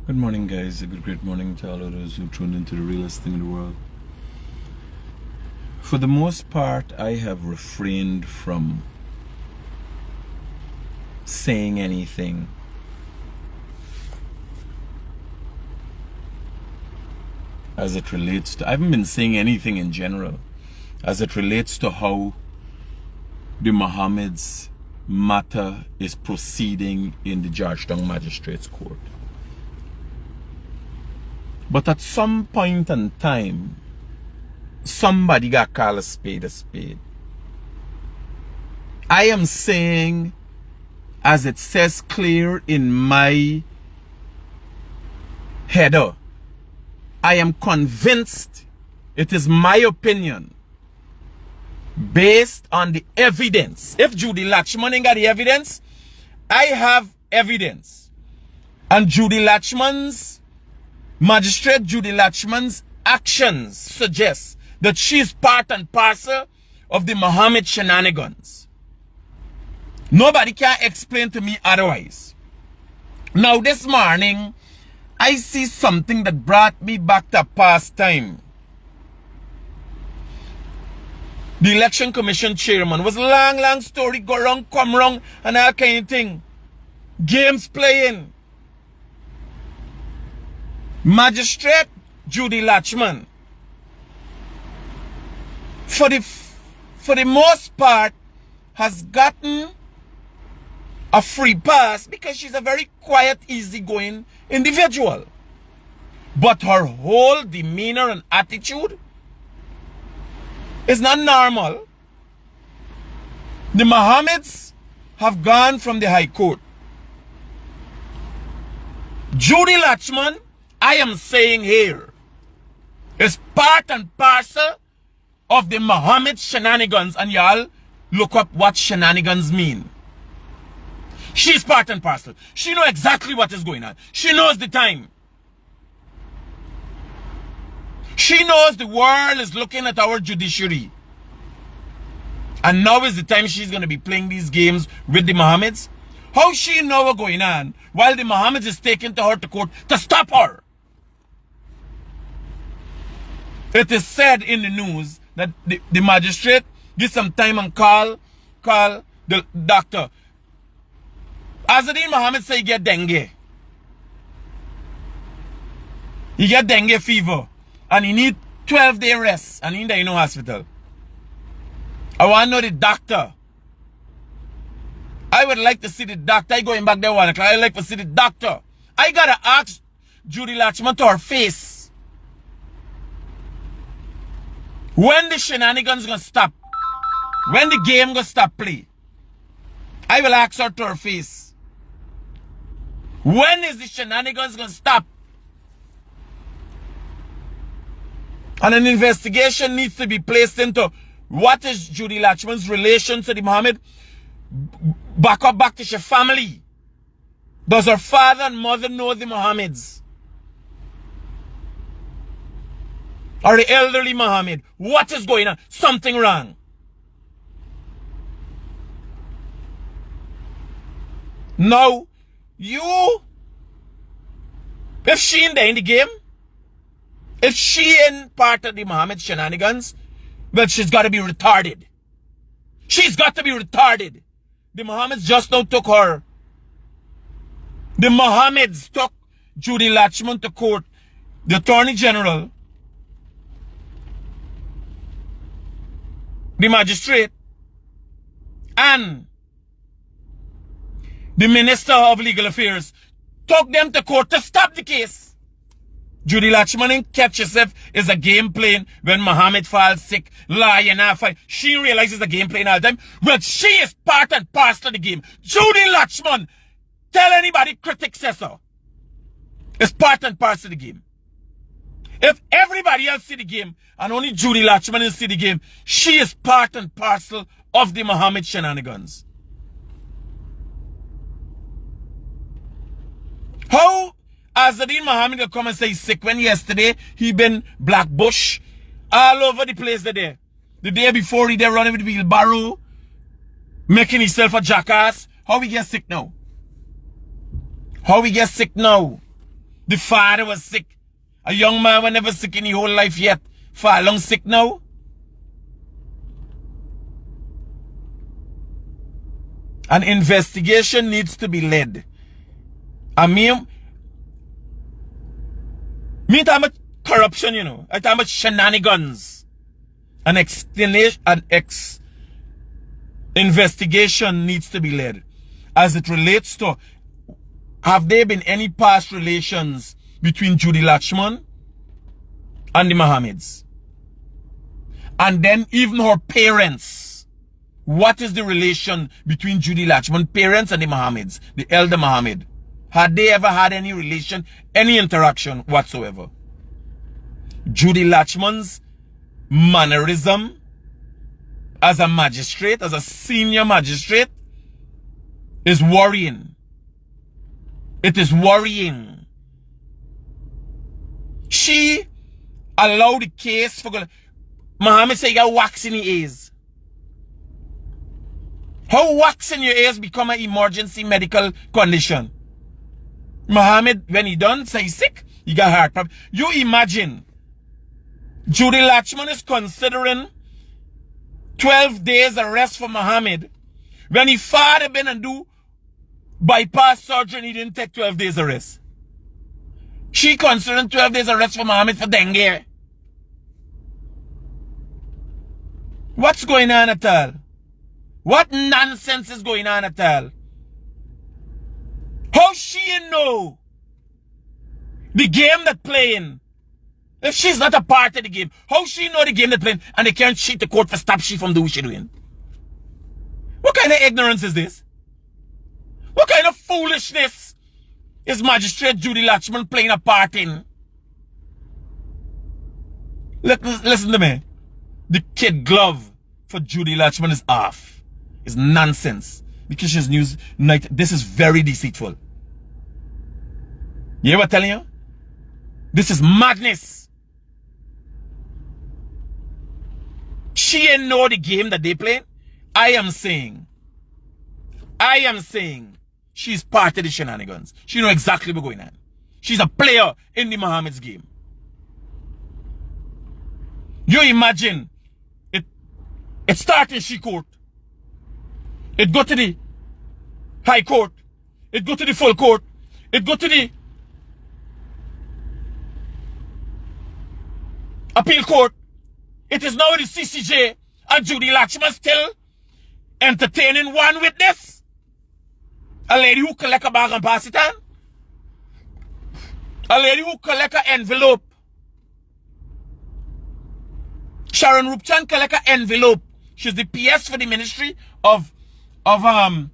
Good morning, guys. A great morning to all of those who tuned into the realest thing in the world. For the most part, I have refrained from saying anything as it relates to, I haven't been saying anything in general as it relates to how the Mohammed's matter is proceeding in the Georgetown Magistrates Court. But at some point in time, somebody got called a spade a spade. I am saying, as it says clear in my header, I am convinced, it is my opinion, based on the evidence. If Judy Latchman ain't got the evidence, I have evidence. And Magistrate Judy Latchman's actions suggest that she is part and parcel of the Mohammed shenanigans. Nobody can explain to me otherwise. Now this morning, I see something that brought me back to past time. The Election Commission chairman was a long story, go wrong, come wrong, and all kind of thing. Games playing. Magistrate Judy Latchman, for the most part, has gotten a free pass because she's a very quiet, easygoing individual. But her whole demeanor and attitude is not normal. The Mohammeds have gone from the High Court. Judy Latchman, I am saying here, is part and parcel of the Mohammed shenanigans, and y'all look up what shenanigans mean. She's part and parcel. She knows exactly what is going on. She knows the time. She knows the world is looking at our judiciary. And now is the time she's going to be playing these games with the Mohammeds. How she know what's going on while the Mohammeds is taken to her to court to stop her? It is said in the news that the magistrate give some time and call the doctor. Azadin Mohammed say he get dengue. He get dengue fever. And he need 12-day rest. And in the hospital. I want to know the doctor. I would like to see the doctor. I going back there 1 o'clock. I like to see the doctor. I gotta ask Judy Latchman to her face. When the shenanigans gonna stop? When the game gonna stop play? I will ask her to her face. When is the shenanigans gonna stop? And an investigation needs to be placed into what is Judy Latchman's relation to the Mohammed. Back to her family. Does her father and mother know the Mohammeds? Or the elderly Mohammed? What is going on? Something wrong. Now, if she ain't there in the game, if she ain't part of the Mohammed shenanigans, well, she's got to be retarded. She's got to be retarded. The Mohammeds just now took her. The Mohammeds took Judy Latchman to court. The Attorney General, the magistrate, and the Minister of Legal Affairs took them to court to stop the case. Judy Latchman ain't catch herself is a game playing when Mohammed falls sick, lying fight. She realizes a game playing all the time. Well, she is part and parcel of the game. Judy Latchman, tell anybody critics says so. It's part and parcel of the game. If everybody else see the game and only Judy Latchman is see the game, she is part and parcel of the Mohammed shenanigans. How Azadin Mohammed will come and say he's sick when yesterday he been Black Bush all over the place there. The day before he there running with the wheelbarrow, making himself a jackass. How we get sick now? How we get sick now? The father was sick. A young man was never sick in his whole life yet. Far long sick now. An investigation needs to be led. I mean talking about corruption, you know. I talking about shenanigans. An investigation needs to be led. As it relates to, have there been any past relations between Judy Latchman and the Mohammeds? And then even her parents. What is the relation between Judy Latchman parents and the Mohammeds, the elder Mohammed? Had they ever had any relation, any interaction whatsoever? Judy Latchman's mannerism as a magistrate, as a senior magistrate, is worrying. It is worrying. She allowed the case for... Mohammed said you got wax in your ears. How wax in your ears become an emergency medical condition? Mohammed, when he done, say he's sick, he got heart problem. You imagine, Judy Latchman is considering 12 days arrest for Mohammed. When he father been and do bypass surgery and he didn't take 12 days arrest. She considering 12 days arrest for Mohammed for dengue. What's going on at all? What nonsense is going on at all? How she know the game that playing? If she's not a part of the game, how she know the game that playing and they can't cheat the court for stop she from doing what she doing? What kind of ignorance is this? What kind of foolishness is Magistrate Judy Latchman playing a part in? Listen to me. The kid glove for Judy Latchman is off. It's nonsense. Because she's news night. This is very deceitful. You hear what I'm telling you? This is madness. She ain't know the game that they play. I am saying she's part of the shenanigans. She know exactly what's going on. She's a player in the Mohammed's game. You imagine it starts in She Court. It go to the High Court. It go to the Full Court. It go to the Appeal Court. It is now the CCJ and Judy Latchman still entertaining one witness. A lady who collect a bag and pass it on. A lady who collect an envelope. Sharon Rupchan collect an envelope. She's the PS for the Ministry of Foreign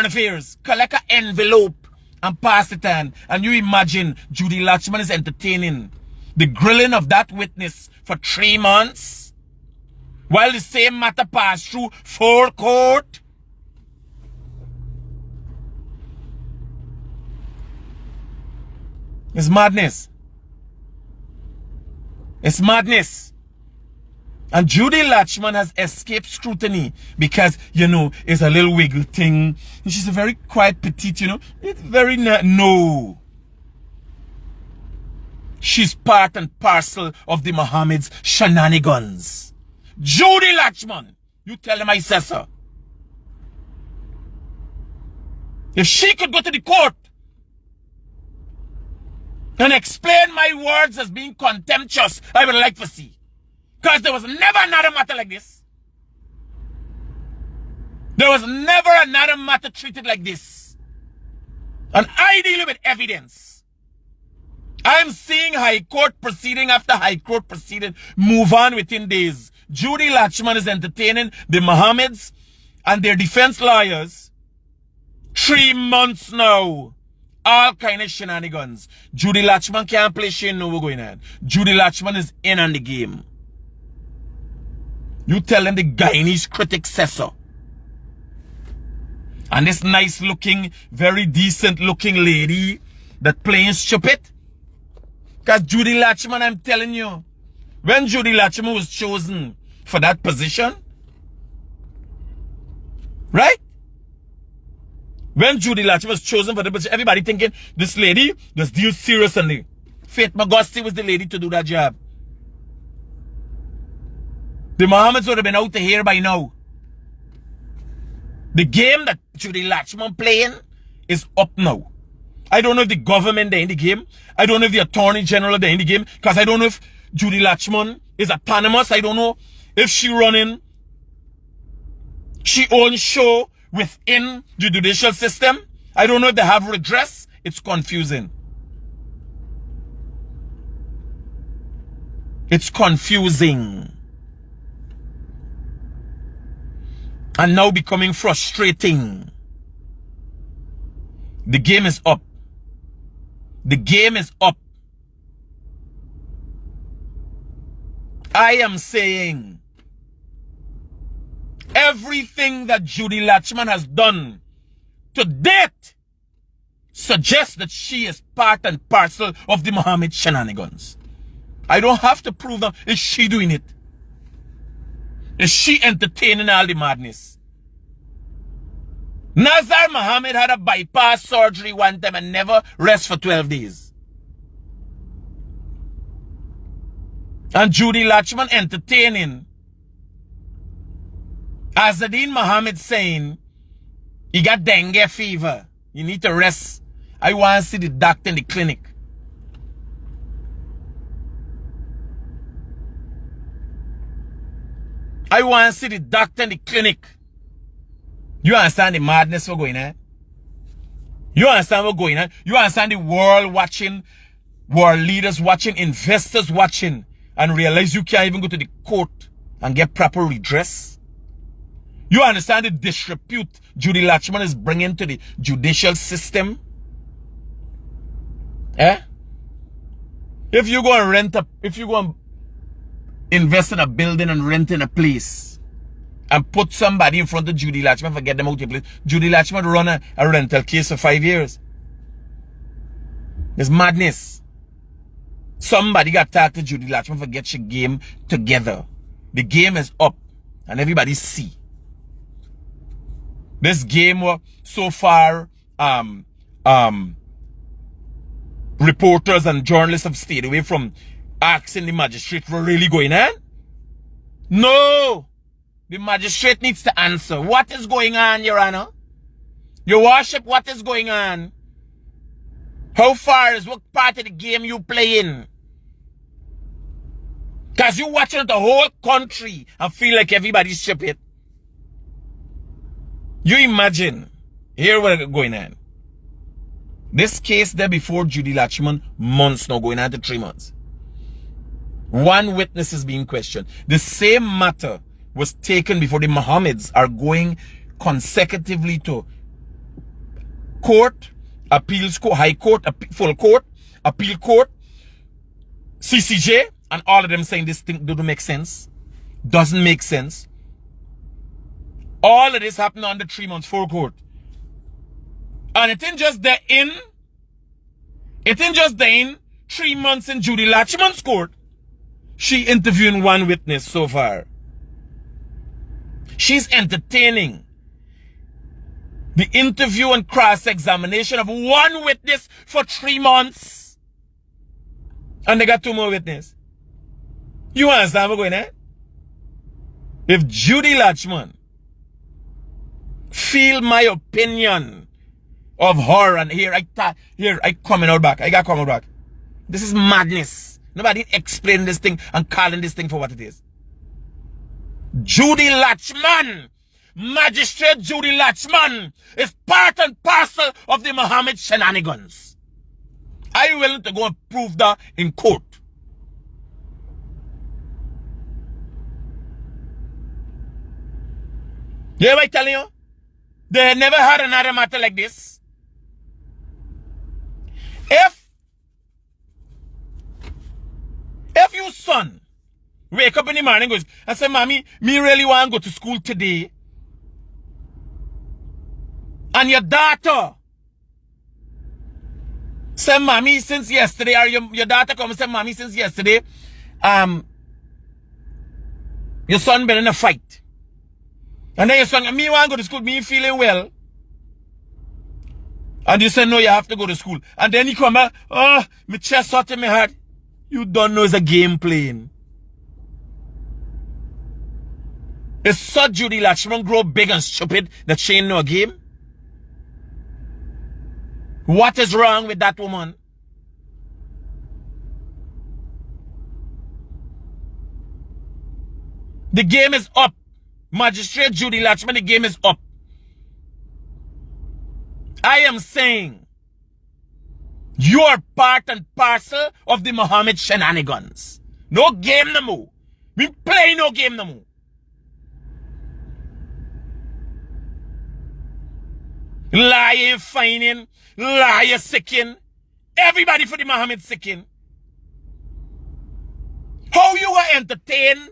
Affairs. Collect an envelope and pass it on. And you imagine Judy Latchman is entertaining the grilling of that witness for 3 months while the same matter passed through full court. It's madness. It's madness. And Judy Latchman has escaped scrutiny because, you know, it's a little wiggle thing. And she's a very quiet, petite, you know. It's very, no. She's part and parcel of the Mohammed's shenanigans. Judy Latchman, you tell them I said so. If she could go to the court and explain my words as being contemptuous, I would like to see. Because there was never another matter like this. There was never another matter treated like this. And I deal with evidence. I'm seeing High Court proceeding after High Court proceeding move on within days. Judy Latchman is entertaining the Mohammeds and their defense lawyers 3 months now. All kind of shenanigans. Judy Latchman can't play. She know what's going on. Judy Latchman is in on the game. You tell them the Guyanese critic says so. And this nice looking, very decent looking lady that playing stupid. Because Judy Latchman, I'm telling you, when Judy Latchman was chosen for that position, right? When Judy Latchman was chosen for the position, everybody thinking this lady was deal seriously. Faith Magosti was the lady to do that job. The Mohammeds would have been out to here by now. The game that Judy Latchman playing is up now. I don't know if the government they're in the game. I don't know if the Attorney General they're in the game. Because I don't know if Judy Latchman is autonomous. I don't know if she running she own show within the judicial system. I don't know if they have redress. It's confusing. It's confusing. And now becoming frustrating. The game is up. The game is up. I am saying everything that Judy Latchman has done to date suggests that she is part and parcel of the Mohammed shenanigans. I don't have to prove them. Is she doing it? Is she entertaining all the madness? Nazar Mohammed had a bypass surgery one time and never rest for 12 days. And Judy Latchman entertaining Azadine Mohammed saying he got dengue fever. You need to rest. I want to see the doctor in the clinic. I want to see the doctor in the clinic. You understand the madness we're going on? You understand what's going on? You understand the world watching, world leaders watching, investors watching, and realize you can't even go to the court and get proper redress? You understand the disrepute Judy Latchman is bringing to the judicial system? Eh? If you go and rent if you go and invest in a building and rent in a place and put somebody in front of Judy Latchman for get them out of your place, Judy Latchman run a rental case for 5 years. It's madness. Somebody got talked to Judy Latchman for get your game together. The game is up and everybody see. This game was so far reporters and journalists have stayed away from asking the magistrate for really going on. No! The magistrate needs to answer. What is going on, Your Honor? Your Worship, what is going on? How far is what part of the game you playing? Because you watching the whole country and feel like everybody's stupid. You imagine. Here what's going on. This case there before Judy Latchman, months now, going on to 3 months. One witness is being questioned. The same matter was taken before the Mohammeds are going consecutively to court, appeals court, high court, full court, appeal court, CCJ, and all of them saying this thing doesn't make sense. Doesn't make sense. All of this happened under 3 months full court. And it ain't just the in. It ain't just the in 3 months in Judy Latchman's court. She interviewing one witness so far. She's entertaining the interview and cross-examination of one witness for 3 months. And they got 2 more witnesses. You understand what's going on? If Judy Latchman feel my opinion of her, and here I coming out back. I got coming out back. This is madness. Nobody explain this thing and calling this thing for what it is. Judy Latchman, Magistrate Judy Latchman, is part and parcel of the Mohammed shenanigans. Are you willing to go and prove that in court? You hear what I'm telling you? They never had another matter like this. If your son wake up in the morning and goes and say, Mommy, me really want to go to school today. And your daughter say, Mommy, since yesterday, or your daughter come and say, Mommy, since yesterday, your son been in a fight. And then your son, me want to go to school, me feeling well. And you say, no, you have to go to school. And then you come back, oh, my chest hot in my heart. You don't know it's a game playing. Is such Judy Latchman grow big and stupid that she ain't know a game? What is wrong with that woman? The game is up. Magistrate Judy Latchman, the game is up. I am saying you are part and parcel of the Mohammed shenanigans. No game no more. We play no game no more. Lying, fining, liar sicking. Everybody for the Mohammed sicking. How you will entertain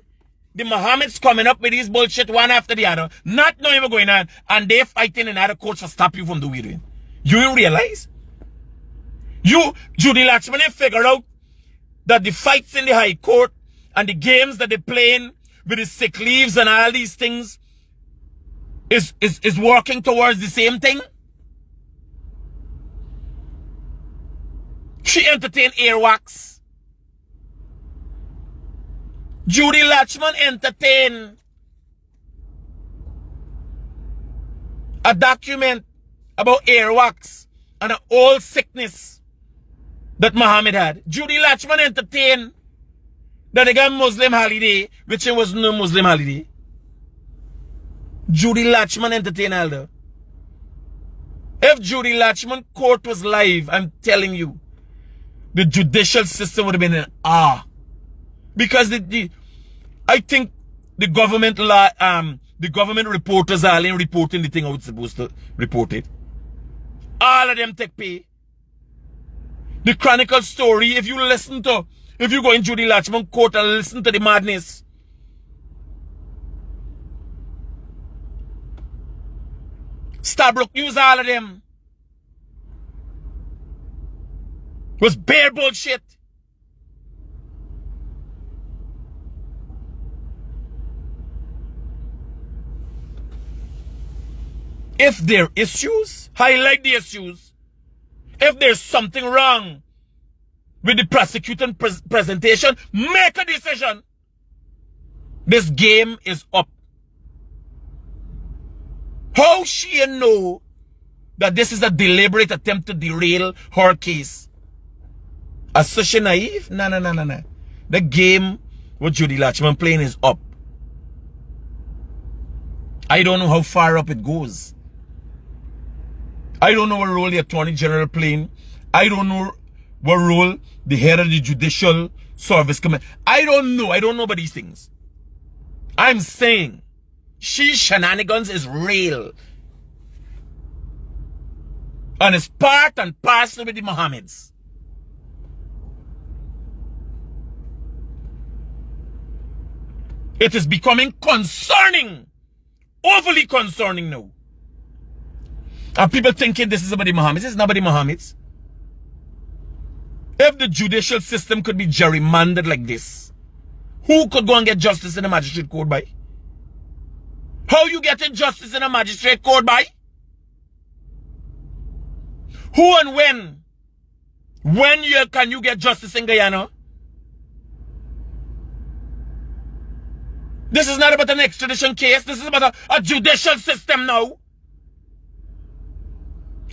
the Mohammeds coming up with these bullshit one after the other, not knowing what's going on, and they fighting another coach to stop you from doing it. You realize? You, Judy Latchman, figure out that the fights in the High Court and the games that they're playing with the sick leaves and all these things is working towards the same thing? She entertained earwax. Judy Latchman entertained a document about earwax and an old sickness that Muhammad had. Judy Latchman entertained that they got Muslim holiday, which it was no Muslim holiday. Judy Latchman entertained Aldo. If Judy Latchman court was live, I'm telling you, the judicial system would have been in awe. Because I think the government reporters are only reporting the thing how it's supposed to report it. All of them take pay. The Chronicle story, if you go in Judy Latchman court and listen to the madness. Starbrook News, all of them was bare bullshit. If there are issues, highlight the issues. If there's something wrong with the prosecuting presentation, make a decision. This game is up. How she know that this is a deliberate attempt to derail her case? As such a naive? No. The game with Judy Latchman playing is up. I don't know how far up it goes. I don't know what role the Attorney General playing. I don't know what role the head of the Judicial Service Committee. I don't know about these things. I'm saying she's shenanigans is real. And it's part and parcel with the Mohammeds. It is becoming concerning. Overly concerning now. And people thinking this is about the Mohammeds. It's not about the Mohammeds. If the judicial system could be gerrymandered like this, who could go and get justice in a magistrate court by? How you getting justice in a magistrate court by? Who and when? When can you get justice in Guyana? This is not about an extradition case. This is about a judicial system now.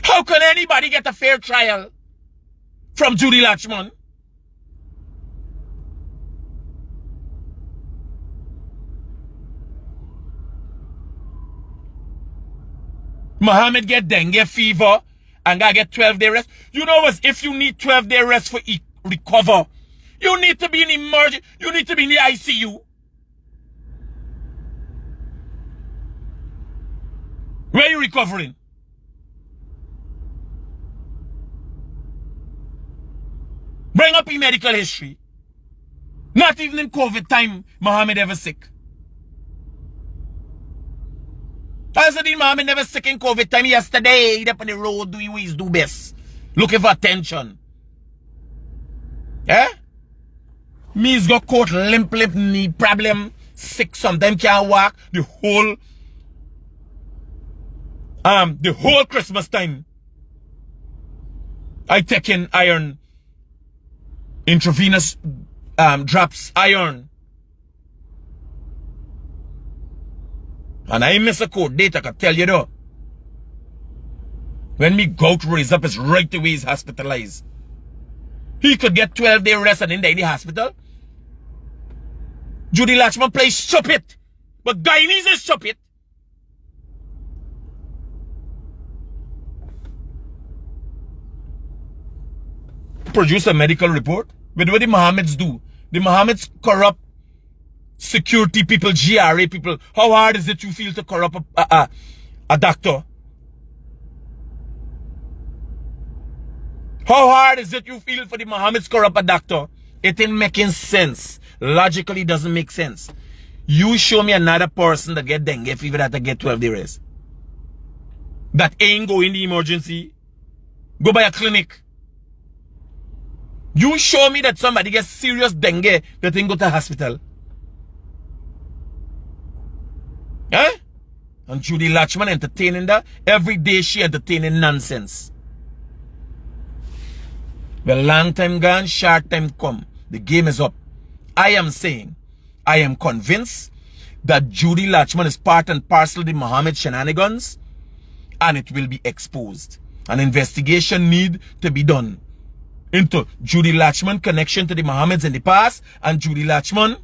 How can anybody get a fair trial from Judy Latchman? Mohammed get dengue fever and gotta get 12-day rest. You know what? If you need 12-day rest for recover, you need to be in emergency. You need to be in the ICU. Where are you recovering? Bring up your medical history. Not even in COVID time, Mohammed ever sick. I said, Mohammed never sick in COVID time. Yesterday, he up on the road doing what he's do best. Looking for attention. Eh? Me's got caught limp, knee problem, sick, sometimes can't walk. The whole Christmas time. I take in iron, intravenous drops, iron. And I miss a court date, I can tell you though. When me gout raise up, it's right away he's hospitalized. He could get 12-day rest and in the hospital. Judy Latchman plays stupid. But Guyanese is stupid. Produce a medical report. With what the Mohammeds do. The Mohammeds corrupt security people, GRA people. How hard is it you feel to corrupt a doctor? How hard is it you feel for the Mohammeds corrupt a doctor? It ain't making sense. Logically doesn't make sense. You show me another person that get dengue fever that get 12-day rest. That ain't go in the emergency. Go by a clinic. You show me that somebody gets serious dengue that ain't go to hospital. Eh? And Judy Latchman entertaining that. Every day she entertaining nonsense. Well, long time gone, short time come. The game is up. I am saying, I am convinced that Judy Latchman is part and parcel of the Mohammed shenanigans, and it will be exposed. An investigation need to be done into Judy Latchman connection to the Mohammeds in the past, and Judy Latchman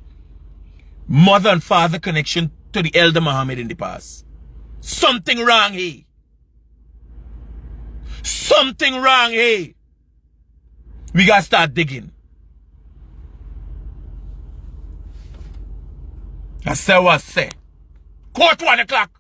mother and father connection to the elder Mohammed in the past. Something wrong here. Something wrong here. We gotta start digging. I say what I say. Court 1 o'clock.